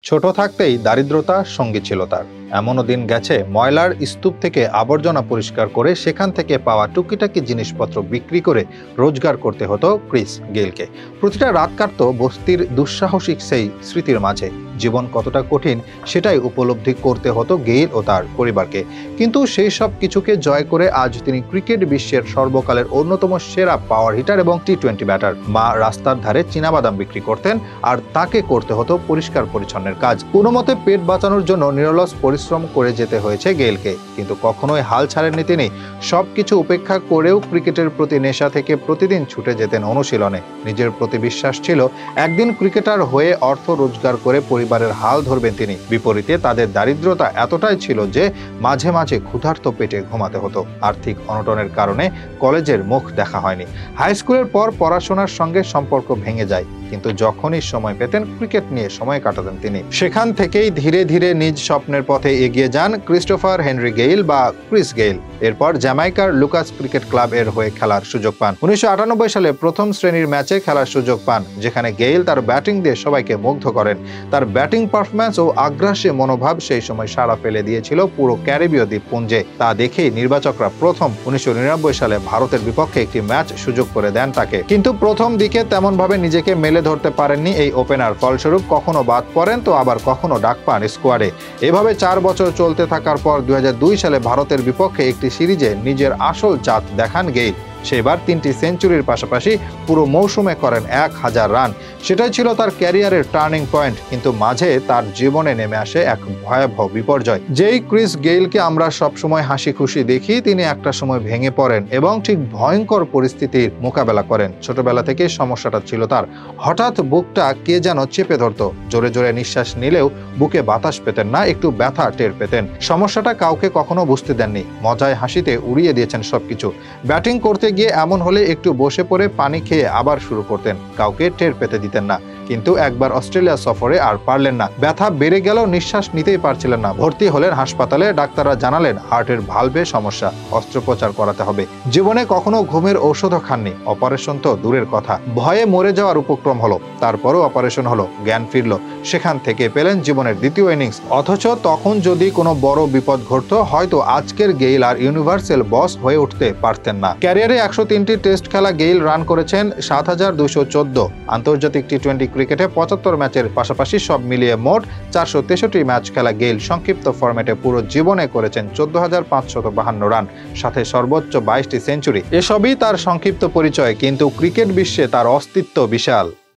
ছোট থাকতেই দারিদ্রতা সঙ্গী ছিল তার। এমনও দিন গেছে ময়লার স্তূপ থেকে আবর্জনা পরিষ্কার করে সেখান থেকে পাওয়া টুকিটাকি জিনিসপত্র বিক্রি করে রোজগার করতে হতো ক্রিস গেইলকে। প্রতিটা রাত কাটত বস্তির দুঃসাহসিক সেই স্মৃতির মাঝে। জীবন কতটা কঠিন সেটাই উপলব্ধি করতে হতো গেইল ও তার পরিবারকে। কিন্তু সেই সব কিছুকে জয় করে আজ তিনি ক্রিকেট বিশ্বের সর্বকালের অন্যতম সেরা পাওয়ার হিটার এবং টি-20 ব্যাটার। মা রাস্তার ধারে চীনাবাদাম বিক্রি করতেন, আর তাকে করতে হতো পরিষ্কার পরিচ্ছন্নের কাজ। কোনো মতে পেট বাঁচানোর জন্য নিরলস পরিশ্রম করে যেতে হয়েছে গেইলকে, কিন্তু কখনোই হাল ছাড়েননি তিনি। সবকিছু উপেক্ষা করেও ক্রিকেটের প্রতি নেশা থেকে প্রতিদিন ছুটে যেতেন অনুশীলনে। নিজের প্রতি বিশ্বাস ছিল একদিন ক্রিকেটার হয়ে অর্থ রোজগার করে পরিবারের হাল ধরবেন তিনি। বিপরীতে তাদের দারিদ্রতা এতটাই ছিল যে মাঝে মাঝে ক্ষুধার্ত পেটে ঘুমাতে হতো। আর্থিক অনটনের কারণে কলেজের মুখ দেখা হয়নি। হাই স্কুলের পর পড়াশোনার সঙ্গে সম্পর্ক ভেঙে যায়, কিন্তু যখনই সময় পেতেন ক্রিকেট নিয়ে সময় কাটাতেন তিনি। সেখান থেকেই ধীরে ধীরে নিজ স্বপ্নের পথে এগিয়ে যান ক্রিস্টোফার হেনরি গেইল বা ক্রিস গেইল। এরপর জ্যামাইকার লুকাস ক্রিকেট ক্লাব এর হয়ে খেলার সুযোগ পান। 1998 সালে প্রথম শ্রেণীর ম্যাচে খেলার সুযোগ পান, যেখানে গেইল তার ব্যাটিং দিয়ে সবাইকে মুগ্ধ করেন। তার ব্যাটিং পারফরম্যান্স ও আগ্রাসী মনোভাব সেই সময় সাড়া ফেলে দিয়েছিল পুরো ক্যারিবীয় দ্বীপপুঞ্জে। তা দেখেই নির্বাচকরা প্রথম 1999 সালে ভারতের বিপক্ষে একটি ম্যাচ সুযোগ করে দেন তাকে। কিন্তু প্রথম দিকে তেমন ভাবে নিজেকে মেলে ধরতে পারেননি এই ওপেনার। ফলস্বরূপ কখনো বাদ পড়েন তো আবার কখনো ডাক পান স্কোয়াডে। এভাবে 4 বছর চলতে থাকার পর 2002 সালে ভারতের বিপক্ষে একটি সিরিজে নিজের আসল জাত দেখান গেইল। সেবার 3টি সেঞ্চুরির পাশাপাশি পুরো মৌসুমে করেন 1000 রান। সেটাই ছিল তার ক্যারিয়ারের টার্নিং পয়েন্ট। কিন্তু মাঝে তার জীবনে নেমে আসে এক ভয়াবহ বিপর্যয়। যেই ক্রিস গেইলকে আমরা সবসময় হাসি খুশি দেখি, তিনি একটা সময় ভেঙে পড়েন এবং ঠিক ভয়ঙ্কর পরিস্থিতির মোকাবেলা করেন। ছোটবেলা থেকে সমস্যাটা ছিল তার। হঠাৎ বুকটা কে যেন চেপে ধরত। জোরে জোরে নিঃশ্বাস নিলেও বুকে বাতাস পেতেন না, একটু ব্যথা টের পেতেন। সমস্যাটা কাউকে কখনো বুঝতে দেননি। মজায় হাসিতে উড়িয়ে দিয়েছেন সবকিছু। ব্যাটিং করতে গিয়ে এমন হলে একটু বসে পড়ে পানি খেয়ে আবার শুরু করতেন। কাউকে টের পেতে দিতেন না। কিন্তু একবার অস্ট্রেলিয়া সফরে আর পারলেন না। ব্যথা বেড়ে গেল, নিঃশ্বাস নিতেই পারছিলেন না। ভর্তি হলেন হাসপাতালে। ডাক্তাররা জানালেন হার্টের ভালভে সমস্যা, অস্ত্রোপচার করাতে হবে। জীবনে কখনো ঘুমের ঔষধও খাননি। অপারেশন তো দূরের কথা, ভয়ে মরে যাওয়ার উপক্রম হলো। তারপরও অপারেশন হলো, জ্ঞান ফিরল। সেখান থেকে পেলেন জীবনের দ্বিতীয় ইনিংস। অথচ তখন যদি কোনো বড় বিপদ ঘটতো, হয়তো আজকের গেইল আর ইউনিভার্সাল বস হয়ে উঠতে পারতেন না। ক্যারিয়ারে 103টি টেস্ট খেলা গেইল রান করেছেন 7214। আন্তর্জাতিক টি-20 ক্রিকেটে 75 ম্যাচের পাশাপাশি সব মিলিয়ে মোট 463 ম্যাচ খেলা গেইল সংক্ষিপ্ত ফরম্যাটে পুরো জীবনে করেছেন 14,552 রান, সাথে সর্বোচ্চ 22টি সেঞ্চুরি। এসবই তার সংক্ষিপ্ত পরিচয়, কিন্তু ক্রিকেট বিশ্বে তার অস্তিত্ব বিশাল।